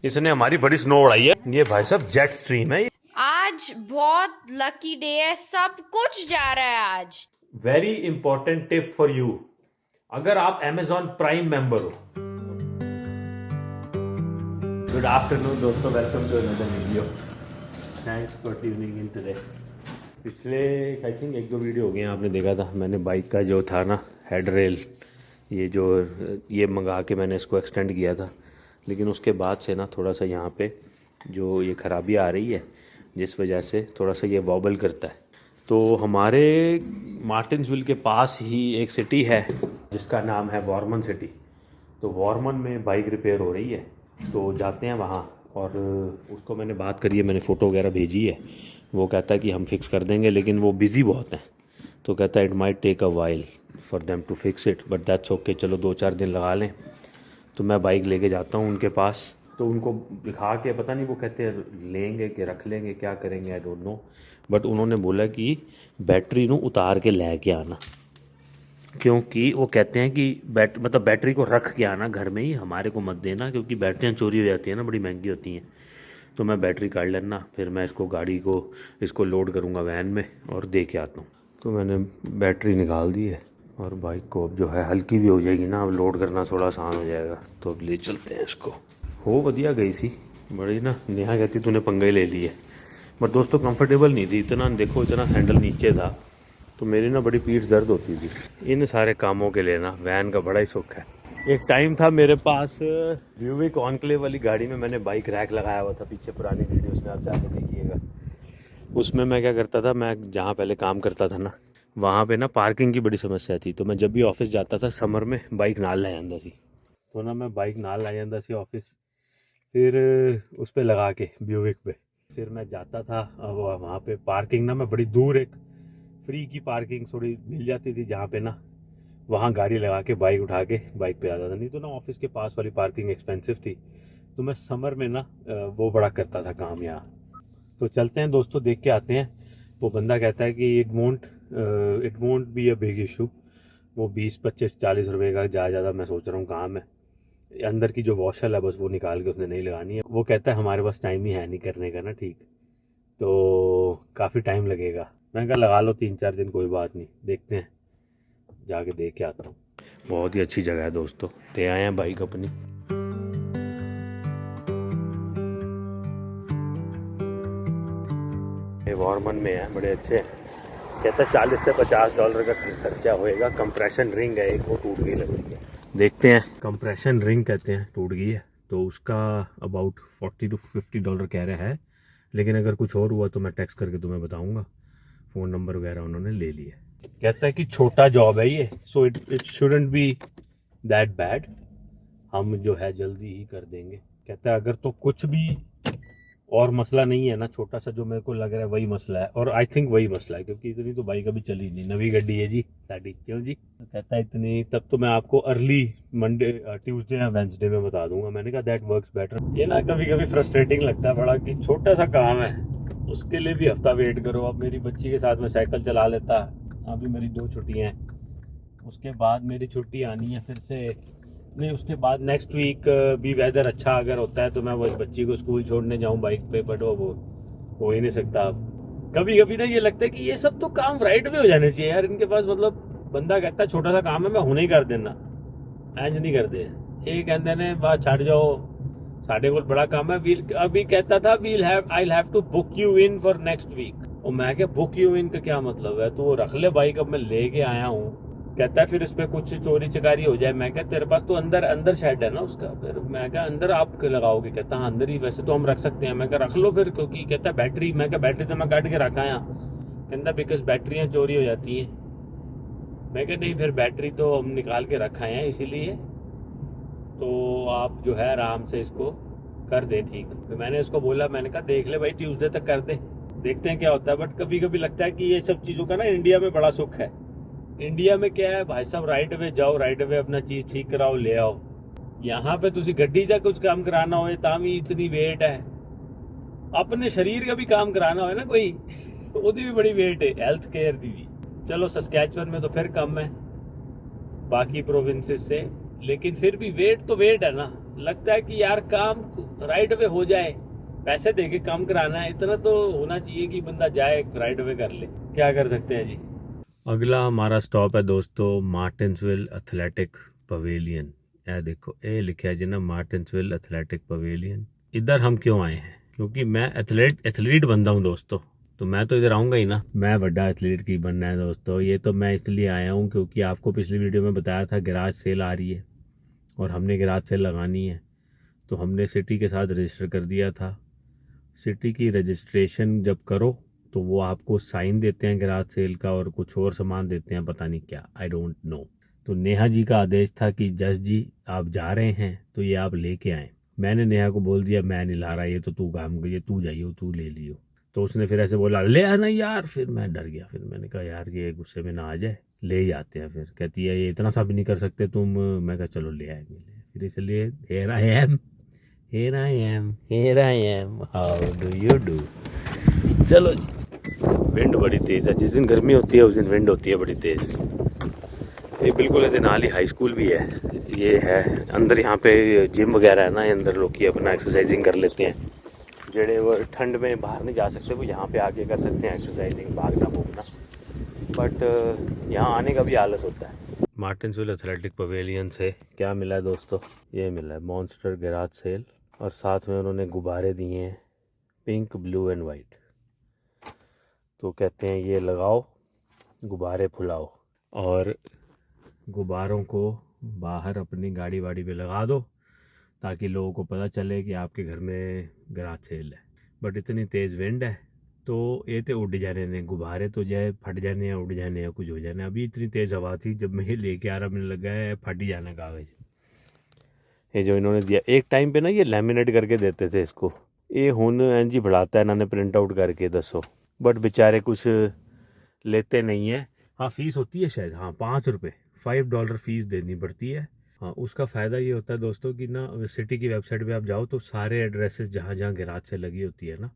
इसने हमारी बड़ी स्नो उड़ाई है। ये भाई साहब जेट स्ट्रीम है। आज बहुत लकी डे है, सब कुछ जा रहा है आज। Very important tip for you, अगर आप Amazon प्राइम मेंबर हो। गुड आफ्टरनून दोस्तों, welcome to another video. Thanks for tuning in today. पिछले आई थिंक 1-2 वीडियो हो गए हैं, आपने देखा था मैंने बाइक का जो था ना हेड रेल, ये मंगा के मैंने इसको एक्सटेंड किया था। लेकिन उसके बाद से ना थोड़ा सा यहाँ पे जो ये ख़राबी आ रही है, जिस वजह से थोड़ा सा ये वॉबल करता है। तो हमारे मार्टिन्सविल के पास ही एक सिटी है जिसका नाम है वॉर्मन सिटी। तो वॉर्मन में बाइक रिपेयर हो रही है, तो जाते हैं वहाँ। और उसको मैंने बात करी है, मैंने फ़ोटो वगैरह भेजी है। वो कहता है कि हम फिक्स कर देंगे, लेकिन वो बिज़ी बहुत हैं। तो कहता है it might take a while for them to fix it, but that's okay, चलो 2-4 दिन लगा लें। तो मैं बाइक लेके जाता हूँ उनके पास, तो उनको दिखा के पता नहीं वो कहते हैं लेंगे कि रख लेंगे, क्या करेंगे आई डोंट नो। बट उन्होंने बोला कि बैटरी नू उतार के लेके आना, क्योंकि वो कहते हैं कि बैटरी को रख के आना घर में ही, हमारे को मत देना, क्योंकि बैटरियाँ चोरी हो जाती हैं ना, बड़ी महंगी होती हैं। तो मैं बैटरी काट लेना, फिर मैं इसको लोड करूँगा वैन में और दे के आता हूँ। तो मैंने बैटरी निकाल दी है और बाइक को अब जो है हल्की भी हो जाएगी ना, अब लोड करना थोड़ा आसान हो जाएगा। तो अब ले चलते हैं इसको। हो वधिया गई सी बड़ी ना, नेहा कहती तूने पंगे ले लिए, बट दोस्तों कंफर्टेबल नहीं थी इतना। देखो इतना हैंडल नीचे था तो मेरी ना बड़ी पीठ दर्द होती थी। इन सारे कामों के लिए ना वैन का बड़ा ही सुख है। एक टाइम था मेरे पास ब्यूविक ऑनक्लेव वाली गाड़ी में मैंने बाइक रैक लगाया हुआ था, पीछे पुरानी वीडियोस में आप जाके देखिएगा। उसमें मैं क्या करता था, मैं जहाँ पहले काम करता था ना, वहाँ पे ना पार्किंग की बड़ी समस्या थी। तो मैं जब भी ऑफिस जाता था समर में बाइक नाल लै जाता सी। तो ना मैं बाइक नाल लै जाता सी ऑफिस, फिर उस पर लगा के ब्यूविक पे फिर मैं जाता था। वहाँ पे पार्किंग ना मैं बड़ी दूर, एक फ्री की पार्किंग थोड़ी मिल जाती थी जहाँ पे ना, वहाँ गाड़ी लगा के बाइक उठा के बाइक पे आता था। नहीं तो ना ऑफिस के पास वाली पार्किंग एक्सपेंसिव थी, तो मैं समर में ना वो बड़ा करता था काम यहाँ। तो चलते हैं दोस्तों, देख के आते हैं। वो बंदा कहता है कि it won't be a big issue. वो 20-25-40 रुपये का ज़्यादा मैं सोच रहा हूँ काम है। अंदर की जो वॉशल है बस वो निकाल के उसने नहीं लगानी है। वो कहता है हमारे पास टाइम ही है नहीं करने का ना, ठीक, तो काफ़ी टाइम लगेगा। मैं कहा लगा लो 3-4 दिन, कोई बात नहीं, देखते हैं, जाके देख के आता हूँ। बहुत ही अच्छी जगह है दोस्तों, दे आए हैं बाइक अपनी। ये वॉर्मन में है, बड़े अच्छे हैं। कहता है $40 से $50 का खर्चा होएगा। कंप्रेशन रिंग है एक, वो टूट गई लग रही है। देखते हैं, कंप्रेशन रिंग कहते हैं टूट गई है, तो उसका अबाउट $40-50 कह रहा है। लेकिन अगर कुछ और हुआ तो मैं टेक्स्ट करके तुम्हें बताऊंगा। फ़ोन नंबर वगैरह उन्होंने ले लिया। कहता है कि छोटा जॉब है ये, so it shouldn't be that bad, हम जो है जल्दी ही कर देंगे। कहता है अगर तो कुछ भी और मसला नहीं है ना, छोटा सा जो मेरे को लग रहा है वही मसला है, और आई थिंक वही मसला है, क्योंकि इतनी तो बाइक अभी चली नहीं, नवी गड्डी है जी साड़ी, क्यों जी। तो कहता है इतनी, तब तो मैं आपको अर्ली मंडे ट्यूसडे या वेंसडे में बता दूंगा। मैंने कहा दैट वर्क्स बेटर। ये ना कभी कभी फ्रस्ट्रेटिंग लगता है बड़ा, कि छोटा सा काम है उसके लिए भी हफ्ता वेट करो। अब मेरी बच्ची के साथ में साइकिल चला लेता, अभी मेरी 2 छुट्टियाँ हैं, उसके बाद मेरी छुट्टी आनी है फिर से, नहीं उसके बाद नेक्स्ट वीक भी वेदर अच्छा अगर होता है तो मैं वही बच्ची को स्कूल छोड़ने जाऊं बाइक पे, बट वो हो ही नहीं सकता। अब कभी कभी ना ये लगता है कि ये सब तो काम राइट में हो जाने चाहिए यार इनके पास। मतलब बंदा कहता है छोटा सा काम है, मैं हुने ही कर देना, एंज नहीं करते। ये कहते ने बात छड़ जाओ, साढ़े को बड़ा काम है। अभी कहता था I have to book you in for next week. और मैं क्या बुक यू इन का क्या मतलब है, तो वो रख ले बाइक, अब मैं लेके आया हूँ। कहता है फिर इस पे कुछ चोरी चकारी हो जाए। मैं क्या तेरे पास तो अंदर शेड है ना उसका, फिर मैं क्या अंदर आप लगाओगे। कहता हाँ अंदर ही, वैसे तो हम रख सकते हैं। मैं क्या रख लो फिर, क्योंकि कहता है बैटरी, मैं क्या बैटरी तो मैं काट के रखा है। कहता बिकॉज बैटरियाँ चोरी हो जाती हैं। मैं क्या नहीं, फिर बैटरी तो हम निकाल के रखा है इसीलिए, तो आप जो है आराम से इसको कर दे ठीक। तो मैंने उसको बोला, मैंने कहा देख ले भाई ट्यूसडे तक कर दे, देखते हैं क्या होता है। बट कभी कभी लगता है कि ये सब चीज़ों का ना इंडिया में बड़ा सुख है। इंडिया में क्या है भाई साहब, राइट वे जाओ, राइट वे अपना चीज़ ठीक कराओ, ले आओ। यहाँ पे तुसी गड्डी का कुछ काम कराना हो तामी इतनी वेट है। अपने शरीर का भी काम कराना हो ना कोई ਉਹਦੀ भी बड़ी वेट है, हेल्थ केयर की भी। चलो सस्कैचुअन में तो फिर कम है बाकी प्रोविंसेस से, लेकिन फिर भी वेट तो वेट है ना। लगता है कि यार काम राइट वे हो जाए, पैसे देके काम कराना है, इतना तो होना चाहिए कि बंदा जाए राइट वे कर ले। क्या कर सकते हैं जी। अगला हमारा स्टॉप है दोस्तों मार्टिन्सविल एथलेटिक पवेलियन। ये देखो ये लिखा है जी ना, मार्टिन्सविल एथलेटिक पवेलियन। इधर हम क्यों आए हैं? क्योंकि मैं एथलीट बंदा हूँ दोस्तों, तो मैं तो इधर आऊँगा ही ना। मैं बड़ा एथलीट की बनना है दोस्तों। ये तो मैं इसलिए आया हूँ क्योंकि आपको पिछली वीडियो में बताया था गैराज सेल आ रही है और हमने गैराज सेल लगानी है, तो हमने सिटी के साथ रजिस्टर कर दिया था। सिटी की रजिस्ट्रेशन जब करो तो वो आपको साइन देते हैं गैराज सेल का और कुछ और सामान देते हैं, पता नहीं क्या, आई डोंट नो। तो नेहा जी का आदेश था कि जस जी आप जा रहे हैं तो ये आप लेके आएँ। मैंने नेहा को बोल दिया मैं नहीं ला रहा, ये तो तू काम करिए, तू जाइयो, तू ले लियो। तो उसने फिर ऐसे बोला ले आना यार, फिर मैं डर गया। फिर मैंने कहा यार ये गुस्से में ना आ जाए, ले ही आते हैं। फिर कहती है ये इतना सा भी नहीं कर सकते तुम। मैं कहा चलो ले आएंगे। फिर इसलिए here I am, how do you do। चलो जी। विंड बड़ी तेज़ है, जिस दिन गर्मी होती है उस दिन विंड होती है बड़ी तेज़। ये बिल्कुल ऐसे नाल ही हाई स्कूल भी है। ये है अंदर, यहाँ पे जिम वगैरह है ना, अंदर लोग की अपना एक्सरसाइजिंग कर लेते हैं। जेड़े वो ठंड में बाहर नहीं जा सकते वो यहाँ पे आके कर सकते हैं एक्सरसाइजिंग, भागना भूगना। बट यहाँ आने का भी आलस होता है। मार्टिन्सविल एथलेटिक पवेलियन से क्या मिला है दोस्तों? ये मिला है मॉन्स्टर गैराज सेल और साथ में उन्होंने गुब्बारे दिए हैं पिंक, ब्लू एंड वाइट। तो कहते हैं ये लगाओ, गुब्बारे फुलाओ और गुब्बारों को बाहर अपनी गाड़ी वाड़ी पे लगा दो ताकि लोगों को पता चले कि आपके घर में गैराज सेल है। बट इतनी तेज़ विंड है तो ये तो उड़ जाने ने गुब्बारे, तो जाए फट जाने या उड़ जाने या कुछ हो जाने। अभी इतनी तेज़ हवा थी जब मैं ये लेके आ रहा, मैंने लगा है फट ही जाना कागज़। ये जो इन्होंने दिया, एक टाइम पे ना ये लैमिनेट करके देते थे इसको, ये हुन एंजी बढ़ाता है इन्होंने प्रिंट आउट करके दसो। बट बेचारे कुछ लेते नहीं है। हाँ फीस होती है शायद, हाँ $5, $5 फीस देनी पड़ती है। हाँ उसका फ़ायदा ये होता है दोस्तों कि ना सिटी की वेबसाइट पे आप जाओ तो सारे एड्रेसेस जहाँ जहाँ गैराज से लगी होती है ना,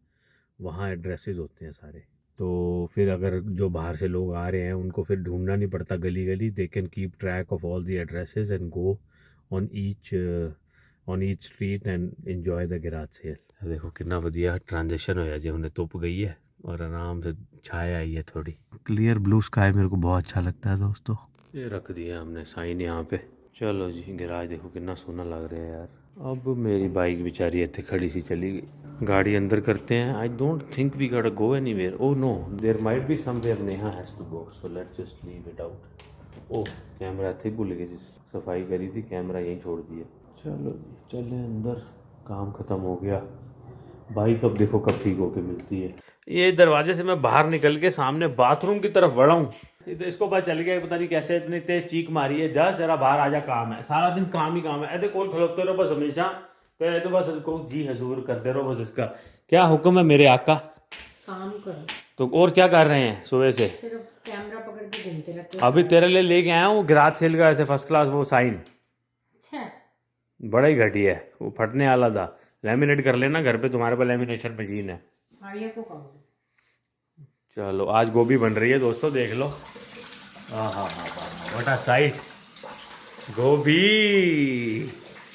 वहाँ एड्रेसेस होते हैं सारे। तो फिर अगर जो बाहर से लोग आ रहे हैं उनको फिर ढूंढना नहीं पड़ता गली गली। They can keep track of all the addresses and go on each street and enjoy the garage sale. देखो कितना बढ़िया ट्रांजिशन होया जी, उन्हें धुप गई है और आराम से छाया आई है थोड़ी। क्लियर ब्लू स्काई मेरे को बहुत अच्छा लगता है दोस्तों। ये रख दिया हमने साइन यहाँ पे। चलो जी गैराज देखो कितना सोना लग रहा है यार। अब मेरी बाइक बेचारी इतने खड़ी सी चली गई। गाड़ी अंदर करते हैं। I don't think we got go anywhere. Oh no, there might be somewhere Neha has to go, so let's just leave it out. Oh camera थे भूल गए, सफाई करी थी, कैमरा यहीं छोड़ दिया। चलो जी चले अंदर, काम ख़त्म हो गया। बाइक अब देखो कब ठीक होके मिलती है। ये दरवाजे से मैं बाहर निकल के सामने बाथरूम की तरफ बढ़ा हूँ, तो इसको पता चल गया पता नहीं कैसे इतनी तेज चीख मारी है। जरा बाहर आ जा, काम है, सारा दिन काम ही काम है। ऐसे कोल खलोते रहो बस हमेशा, तो बस इसको जी हजूर करते रहो बस। इसका क्या हुक्म है मेरे आका? काम करो। तो और क्या कर रहे हैं सुबह से? सिर्फ कैमरा पकड़ के घूमते रहते। अभी तेरे लिए लेके आया हूँ गैराज सेल का ऐसे फर्स्ट क्लास वो साइन। अच्छा बड़ा ही घटिया है, वो फटने वाला था। लेमिनेट कर लेना घर पे, तुम्हारे पास लेमिनेशन मशीन है। आर्या को कहो। चलो आज गोभी बन रही है दोस्तों, देख लो। हाँ हाँ हाँ व्हाट अ साइट, गोभी।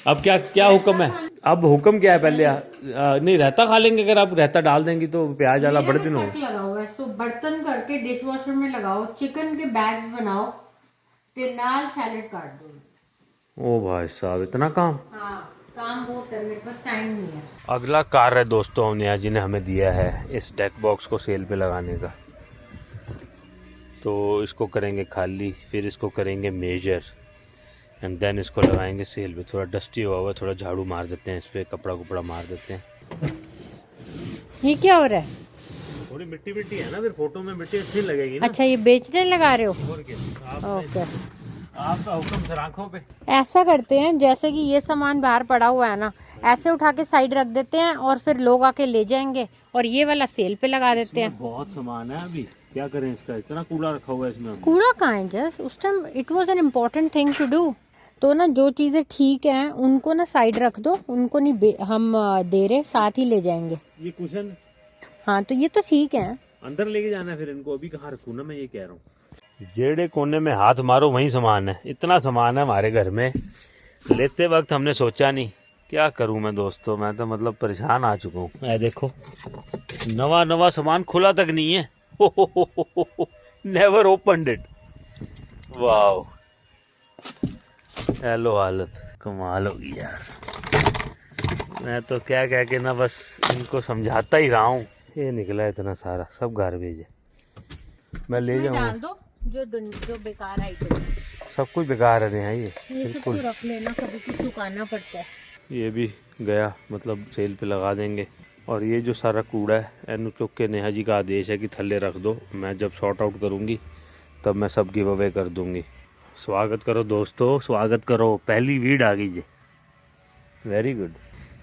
अब क्या क्या हुक्म है? अब हुक्म क्या है? पहले नहीं रहता खा लेंगे, अगर आप रहता डाल देंगी तो प्याज वाला बड़े दिन हो। लगाओ ऐसो बर्तन करके डिश वॉशर में लगाओ, चिकन के बैग्स बनाओ, ते नाल सैलेड काट दो। ओ भाई साहब इतना काम? हाँ काम बहुत है, मेरे पास टाइम नहीं है। अगला कार्य है दोस्तों नेहा जी ने हमें दिया है इस डेक बॉक्स को सेल पे लगाने का। तो इसको करेंगे खाली, फिर इसको करेंगे मेजर एंड देन इसको लगाएंगे सेल पे। थोड़ा डस्टी हुआ हुआ, थोड़ा झाड़ू मार देते हैं इस पर, कपड़ा कुपड़ा मार देते हैं। ये क्या हो रहा है? थोड़ी मिट्टी मिट्टी है ना, फिर फोटो में मिट्टी अच्छी लगेगी ना। अच्छा ये बेचने लगा रहे हो? और क्या, ओके आपका हुक्म सर आंखों पे। ऐसा करते हैं जैसे कि ये सामान बाहर पड़ा हुआ है ना, ऐसे उठा के साइड रख देते हैं और फिर लोग आके ले जाएंगे, और ये वाला सेल पे लगा देते हैं। बहुत सामान है, अभी क्या करें इसका, इतना कूड़ा रखा हुआ है इसमें। कूड़ा कहाँ है? जस्ट उस time it was an important thing to do. तो ना जो चीजें ठीक हैं उनको ना साइड रख दो, उनको नहीं हम दे रहे, साथ ही ले जाएंगे। ये कुशन, हाँ तो ये तो ठीक है, अंदर लेके जाना है फिर इनको। अभी कहाँ रखूँ ना, मैं ये कह रहा हूँ। जेड़े कोने में हाथ मारो वहीं सामान है, इतना सामान है हमारे घर में। लेते वक्त हमने सोचा नहीं क्या करूं मैं दोस्तों, मैं तो मतलब परेशान आ चुका हूँ। मैं देखो नवा सामान खुला तक नहीं है। Never opened it. Wow, hello हालत कमाल होगी यार। मैं तो क्या कह के ना बस इनको समझाता ही रहा हूँ। ये निकला इतना सारा, सब गार्बेज है। मैं ले जाऊंगा। डाल दो जो बेकार आइटम है, सब कुछ बेकार है यहाँ ये सबको रख लेना, कभी कुछ सुखाना पड़ता है। ये भी गया, मतलब सेल पे लगा देंगे। और ये जो सारा कूड़ा है एनु चुक के नेहा जी का आदेश है कि थल्ले रख दो, मैं जब सॉर्ट आउट करूँगी तब मैं सब गिव अवे कर दूँगी। स्वागत करो दोस्तों, स्वागत करो, पहली वीड आ गई जी, वेरी गुड।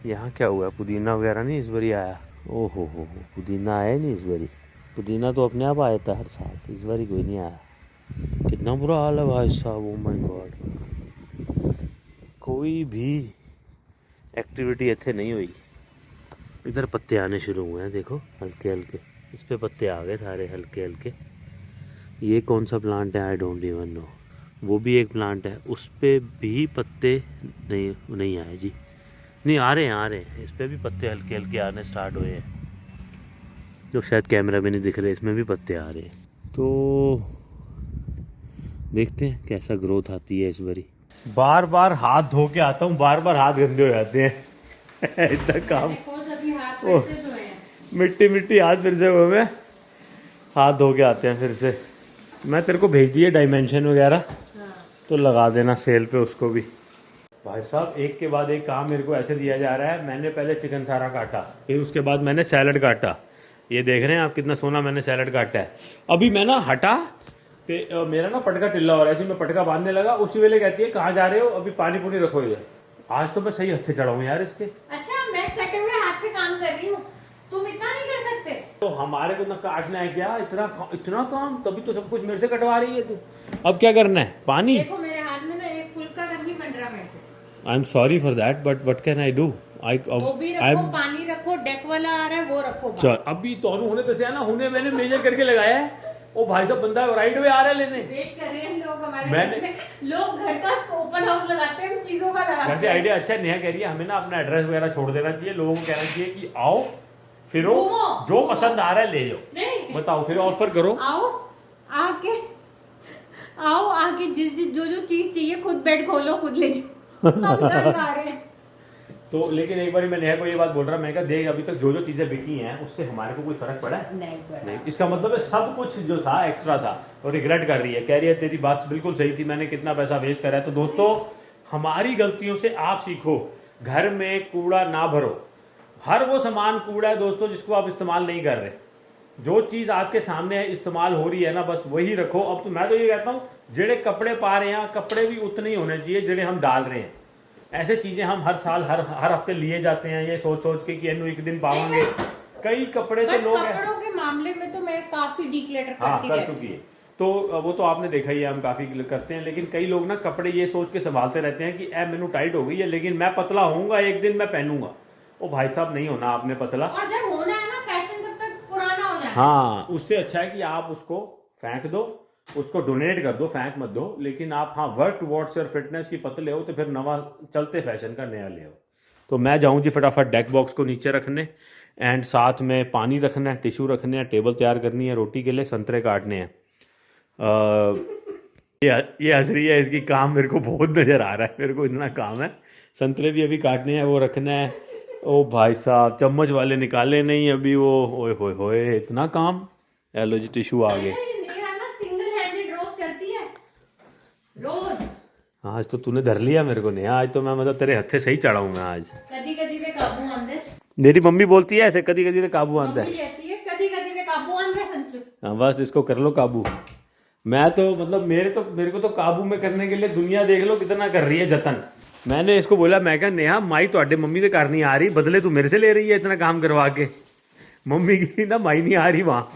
यहाँ क्या हुआ, पुदीना वगैरह नहीं इस बारी आया? ओहो हो, पुदीना आया नहीं इस बारी। पुदीना तो अपने आप आया था हर साल, इस बारी कोई नहीं आया। कितना बुरा हाल है भाई साहब, ओ माय गॉड। कोई भी एक्टिविटी अच्छे नहीं हुई। इधर पत्ते आने शुरू हुए हैं, देखो हल्के हल्के, इस पे पत्ते आ गए सारे हल्के हल्के। ये कौन सा प्लांट है, आई डोंट इवन नो। वो भी एक प्लांट है, उस पे भी पत्ते नहीं आए जी, नहीं आ रहे हैं। इस पे भी पत्ते हल्के हल्के आने स्टार्ट हुए हैं, जो शायद कैमरा में नहीं दिख रहे, इसमें भी पत्ते आ रहे हैं। तो देखते हैं कैसा ग्रोथ आती है इस बारी। बार बार हाथ धो के आता हूँ, बार बार हाथ गंदे हो जाते हैं। इतना काम, मिट्टी हाथ फिर से वो में हाथ धो के आते हैं फिर से। मैं तेरे को भेज दिए डायमेंशन वगैरह, तो लगा देना सेल पे उसको भी। भाई साहब एक के बाद एक काम मेरे को ऐसे दिया जा रहा है। मैंने पहले चिकन सारा काटा, फिर उसके बाद मैंने सैलड काटा। ये देख रहे हैं आप कितना सोना मैंने सैलड काटा है। अभी मैं ना हटा तो मेरा ना पटका टिल्ला हो रहा है, ऐसे मैं पटका बांधने लगा, उसी वेले कहती है कहाँ जा रहे हो, अभी पानी पूनी रखो इधर। आज तो मैं सही हत्थे चढ़ा हूँ यार इसके। अच्छा मैं कटे हुए हाथ से काम कर रही हूँ, तुम इतना नहीं कर सकते? तो हमारे को ना काटना है क्या इतना काम, तभी तो सब कुछ मेरे से कटवा रही है तू। अब क्या करना है, पानी? देखो मेरे हाथ में ना एक फुल्का तक नहीं बन रहा मेरे से। I am sorry for that, but what can I do? वो भी रखो, पानी रखो, डेक वाला आ रहा है वो रखो। चल अभी तो होने तसे है ना, होने मैंने मेजर करके लगाया है। ओ भाई साहब बंदा राइट वे आ रहा है लेने, वेट कर रहे हैं लोग हमारे। लोग घर का ओपन हाउस लगाते हैं, चीजों का लगाते हैं। वैसे आइडिया अच्छा है, नेहा कह रही है हमें ना अपना एड्रेस वगैरह छोड़ देना चाहिए, लोगों को कहना चाहिए कि आओ फिरो, जो पसंद आ रहा है ले जाओ, बताओ फिर ऑफर करो। आओ आके जो चीज चाहिए खुद बेड खोलो, खुद ले जाओ। तो लेकिन एक बार मैं नेहा को ये बात बोल रहा, मैं कहा देख अभी तक जो चीजें बिकी हैं उससे हमारे को कोई फर्क पड़ा है? नहीं। इसका मतलब है सब कुछ जो था एक्स्ट्रा था, और रिग्रेट कर रही है, कह रही है तेरी बात बिल्कुल सही थी, मैंने कितना पैसा वेस्ट करा है। तो दोस्तों हमारी गलतियों से आप सीखो, घर में कूड़ा ना भरो। हर वो सामान कूड़ा है दोस्तों जिसको आप इस्तेमाल नहीं कर रहे। जो चीज आपके सामने इस्तेमाल हो रही है ना, बस वही रखो। अब तो मैं तो ये कहता हूँ जेड़े कपड़े पा रहे हैं, कपड़े भी उतने ही होने चाहिए जेड़े हम डाल रहे हैं। ऐसे चीजें हम हर साल हर हफ्ते लिए जाते हैं, ये सोच के कि इन्हों एक दिन पावांगे। कई कपड़े तो लोग कपड़ों के मामले में तो मैं काफी डिक्लेटर कर चुकी है, तो वो तो आपने देखा ही है, हम काफी करते हैं। लेकिन कई लोग ना कपड़े ये सोच के संभालते रहते हैं कि मैनू टाइट हो गई है, लेकिन मैं पतला होऊंगा, एक दिन मैं पहनूंगा। ओ भाई साहब नहीं होना आपने पतला, और जब होना है ना फैशन तब तक पुराना हो जाए। हाँ, उससे अच्छा है कि आप उसको फेंक दो, उसको डोनेट कर दो, फेंक मत दो। लेकिन आप हाँ वर्क टुवर्ड्स योर फिटनेस की पतले हो तो फिर नवा चलते फैशन का नया ले आओ। तो मैं जाऊँ जी फटाफट डेक बॉक्स को नीचे रखने, एंड साथ में पानी रखना है, टिश्यू रखने हैं, टेबल तैयार करनी है, रोटी के लिए संतरे काटने हैं। ये हंस रही है, इसकी काम मेरे को बहुत नज़र आ रहा है, मेरे को इतना काम है। संतरे भी अभी काटने हैं, वो रखना है। ओ भाई साहब चम्मच वाले निकाले नहीं अभी वो, ओए होए होए इतना काम। हेलो जी टिश्यू आ गए। आज तो तूने धर लिया मेरे को नहीं, आज तो मैं मतलब तेरे हत्थे सही चढ़ा हूँ मैं आज। कदी दे काबू आंदे, मेरी मम्मी बोलती है ऐसे, कदी दे काबू आंदा है। कदी दे काबू आंदा संचू। हाँ बस इसको कर लो काबू। मैं तो मतलब मेरे को तो काबू में करने के लिए दुनिया देख लो कितना कर रही है जतन। मैंने इसको बोला, मैं कहा नेहा माई तो मम्मी से घर नहीं आ रही, बदले तू मेरे से ले रही है इतना काम करवा के। मम्मी की ना माई नहीं आ रही वहाँ।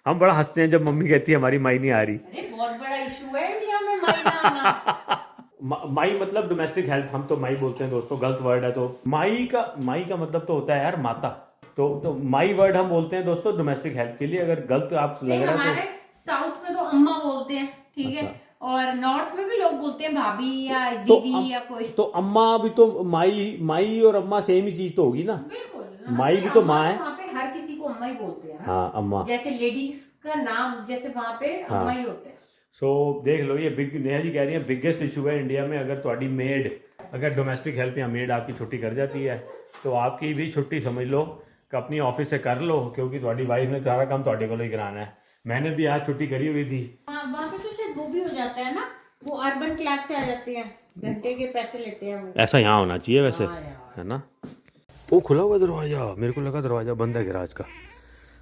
हम बड़ा हंसते हैं जब मम्मी कहती है हमारी माई नहीं आ रही। अरे बहुत बड़ा इशू है इंडिया में माई ना आना। माई मतलब डोमेस्टिक हेल्प, हम तो माई बोलते हैं दोस्तों, गलत वर्ड है। तो माई का मतलब तो होता है यार माता। तो माई वर्ड हम बोलते हैं दोस्तों डोमेस्टिक हेल्प के लिए। अगर गलत आप लग रहा है तो साउथ में तो अम्मा बोलते हैं, ठीक है, और नॉर्थ में भी लोग बोलते हैं भाभी या तो दीदी या कोई। तो अम्मा भी तो माई और अम्मा सेम ही चीज तो होगी ना। बिल्कुल, माई भी तो माँ है। वहाँ पे हर किसी को अम्मा ही बोलते हैं। हाँ अम्मा। जैसे लेडीज का नाम जैसे वहाँ पे अम्मा ही होते हैं। सो देख लो, ये बिग नेहा जी कह रही है बिगेस्ट इशू है इंडिया में, अगर तुम्हारी मेड, अगर डोमेस्टिक हेल्प या मेड आपकी छुट्टी कर जाती है तो आपकी भी छुट्टी समझ लो कि अपनी ऑफिस से कर लो, क्योंकि तुम्हारी वाइफ ने सारा काम तुम्हारे को ही कराना है। मैंने भी आज छुट्टी करी हुई थी। वहाँ पे तो शायद वो भी हो जाता है ना, वो अर्बन क्लैब से आ जाते हैं, घंटे के पैसे लेते हैं वो। ऐसा यहाँ होना चाहिए वैसे, हाँ यार। है ना। वो खुला हुआ दरवाजा, मेरे को लगा दरवाजा बंद है गैराज का।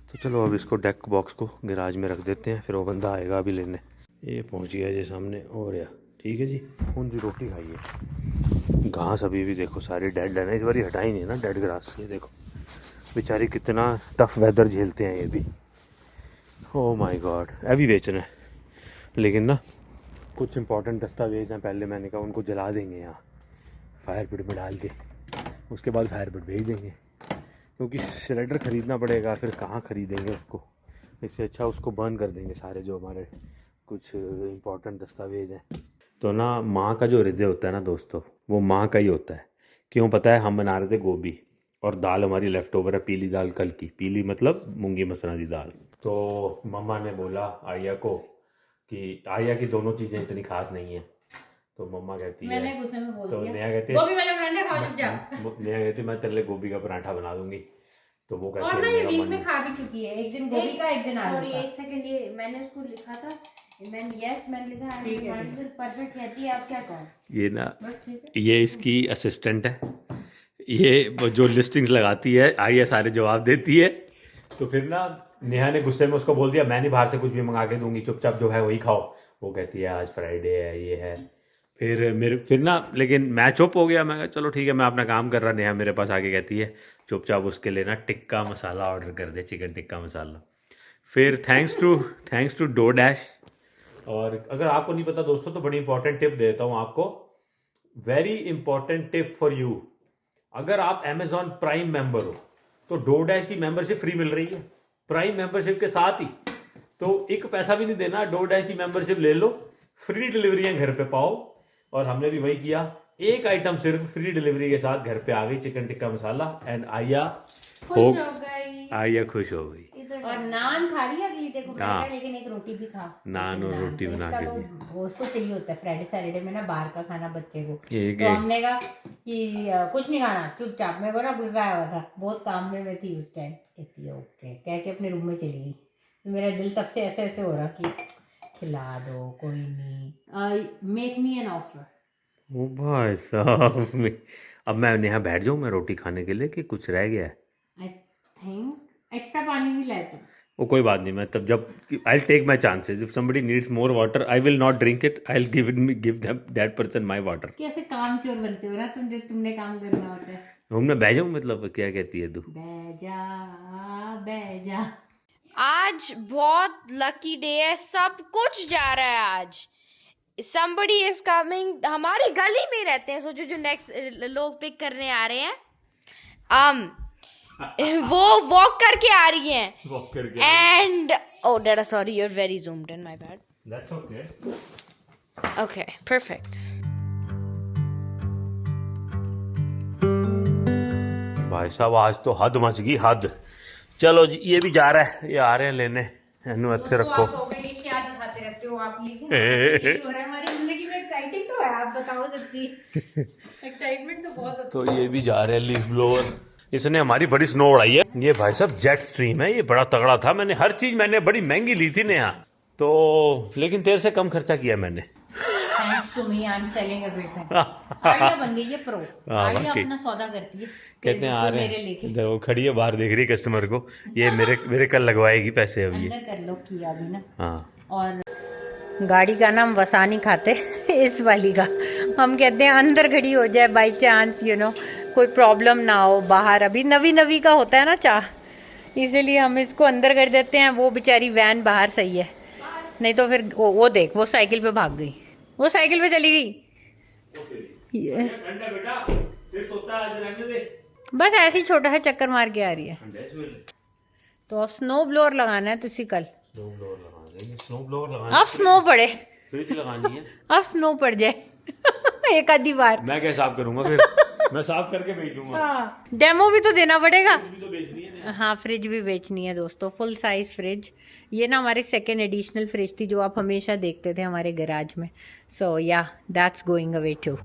तो चलो अब इसको डेक बॉक्स को गैराज में रख देते हैं, फिर वो बंदा आएगा अभी लेने। ये पहुंच गया जी सामने। और या ठीक है जी, कौन सी रोटी खाइए। घास अभी भी देखो सारी डेड है ना, इस बार हटाई नहीं ना डेड ग्रास। ये देखो बेचारी कितना टफ वेदर झेलते हैं ये भी। ओह माय गॉड, अभी बेचना है लेकिन ना कुछ इंपॉर्टेंट दस्तावेज हैं, पहले मैंने कहा उनको जला देंगे यहाँ फायर पिट में डाल के, उसके बाद फायर पिट भेज देंगे, क्योंकि सिलेंडर ख़रीदना पड़ेगा, फिर कहाँ ख़रीदेंगे उसको। इससे अच्छा उसको बर्न कर देंगे सारे जो हमारे कुछ इंपॉर्टेंट दस्तावेज हैं। तो ना माँ का जो हृदय होता है ना दोस्तों, वो माँ का ही होता है। क्यों पता है, हम बना रहे थे गोभी और दाल हमारी लेफ़्ट ओवर है, पीली दाल कल की, पीली मतलब मूंगी मसरानी दाल। तो मम्मा ने बोला आर्या को कि आर्या की दोनों चीज़ें इतनी खास नहीं है, तो मम्मा कहती है, मैंने गुस्से में बोल तो दिया, नेहा कहती है गोभी वाला पराठा खाओ चुपचाप। नेहा कहती मैं तेरे लिए गोभी का पराठा बना दूंगी। तो वो कहती और ना है ये मेरा वीक मन में खा भी चुकी है, एक दिन गोभी का एक दिन आलू सॉरी का। एक सेकंड, ये मैंने उसको लिखा था, मैंने लिखा परफेक्ट कहती है। आप क्या कहो? ये ना, बस ठीक है। ये इसकी असिस्टेंट है, ये वो जो लिस्टिंग्स लगाती है आर्या सारे जवाब देती है। तो फिर ना नेहा ने गुस्से में उसको बोल दिया मैं नहीं बाहर से कुछ भी मंगा के दूंगी, चुपचाप जो है वही खाओ। वो कहती है आज फ्राइडे है, ये है। फिर ना लेकिन मैं चुप हो गया, मैं कहा चलो ठीक है मैं अपना काम कर रहा। नेहा मेरे पास आके कहती है चुपचाप उसके लिए ना टिक्का मसाला ऑर्डर कर दे, चिकन टिक्का मसाला। फिर थैंक्स टू डोरडैश। और अगर आपको नहीं पता दोस्तों तो बड़ी इंपॉर्टेंट टिप देता हूँ आपको, very important tip for you. अगर आप अमेजॉन प्राइम मेंबर हो तो डोरडैश की मेंबरशिप फ्री मिल रही है, प्राइम मेंबरशिप के साथ ही। तो एक पैसा भी नहीं देना, डोरडैश की मेंबरशिप ले लो, फ्री डिलीवरियां घर पे पाओ। और हमने भी वही किया, एक आइटम सिर्फ फ्री डिलीवरी के साथ घर पे आ गई, चिकन टिक्का मसाला। एंड आर्या खुश हो गई, आर्या खुश हो गई। इधर और नान खा रही है अगली देखो हाँ। लेकिन एक रोटी भी खा। नान और रोटी तो बना इसका के तो दी। वो उसको चाहिए होता है फ्राइडे सैटरडे में ना बाहर का खाना बच्चे को। एक तो हमने कहा कि कुछ नहीं खाना चुपचाप। मेरे को ना गुस्सा आया हुआ था, बहुत काम में मैं थी उस टाइम। कहती है ओके कह के अपने रूम में चली गई। मेरा दिल तब से ऐसे ऐसे हो रहा कि खिला दो, कोई नहीं, मेक मी एन ऑफर। ओ भाई साहब, अब मैं यहाँ बैठ जाऊँ मैं रोटी खाने के लिए कि कुछ रह गया है? आई थिंक एक्स्ट्रा पानी भी लाए तुम। वो कोई बात नहीं, मैं तब जब I will take my chances. If somebody needs more water I will not drink it, I will give that person my water. कैसे काम चोर बनते हो ना तुम जब तुमने काम करना होता है। मैं बह जाऊँ मतलब, क्या कहती है तू? बैजा। आज बहुत लकी डे है, सब कुछ जा रहा है आज। somebody is coming, हमारी गली में रहते हैं, सोचो जो नेक्स्ट लोग पिक करने आ रहे हैं, वो वॉक करके आ रही हैं। वॉक करके। And oh dada sorry you're very zoomed in, my bad. That's okay. Okay, perfect. भाई साहब आज तो हद मच गई, हद। चलो जी ये भी जा रहा है, ये आ रहे हैं लेने। इन्हों अच्छे रखो। क्या दिखाते रहते हो आप, लेकिन हो रहा है हमारी जिंदगी में। एक्साइटिंग तो है, आप बताओ सच्ची। एक्साइटमेंट तो बहुत होती है। तो ये भी जा रहे हैं लीफ ब्लोअर। इसने हमारी बड़ी स्नो उड़ाई है। ये भाई साहब जेट स्ट्रीम है, ये बड़ा तगड़ा था। मैंने हर चीज मैंने बड़ी महंगी ली थी नेहा, तो लेकिन तेरे से कम खर्चा किया मैंने। Thanks to me I am selling everything. Arya बन गई है प्रो। आर्या अपना सौदा करती है। कहते हैं आ रहे मेरे लेके हैं, वो खड़ी है बाहर देख रही है कस्टमर को। ये मेरे कल लगवाएगी पैसे अभी ये। अंदर कर लो किया भी ना। हाँ, और गाड़ी का ना हम वसा नहीं खाते इस वाली का। हम कहते हैं अंदर खड़ी हो जाए, बाई चांस यू नो कोई प्रॉब्लम ना हो बाहर। अभी नवी का होता है ना चाह, इसीलिए हम इसको अंदर कर देते हैं। वो बेचारी वैन बाहर सही है, नहीं तो फिर वो देख वो साइकिल पे भाग गई, वो साइकिल पे चली गई। बस ऐसे ही छोटा है चक्कर मार के आ रही है। तो अब स्नो ब्लोअर लगाना है तुसी कल। स्नो ब्लोअर लगाना। अब स्नो पड़े फ्रिज लगानी है। अब स्नो पड़ जाए एक आधी बार। मैं क्या साफ करूंगा फिर? मैं साफ करके भेज दूंगा। हाँ, डेमो भी तो देना पड़ेगा। फ्रिज भी तो बेचनी है ना। हाँ, फ्रिज भी बेचनी है दोस्तों, फुल साइज फ्रिज। ये ना हमारी सेकेंड एडिशनल फ्रिज थी जो आप हमेशा देखते थे हमारे गैराज में। सो या दैट्स गोइंग अवे टू।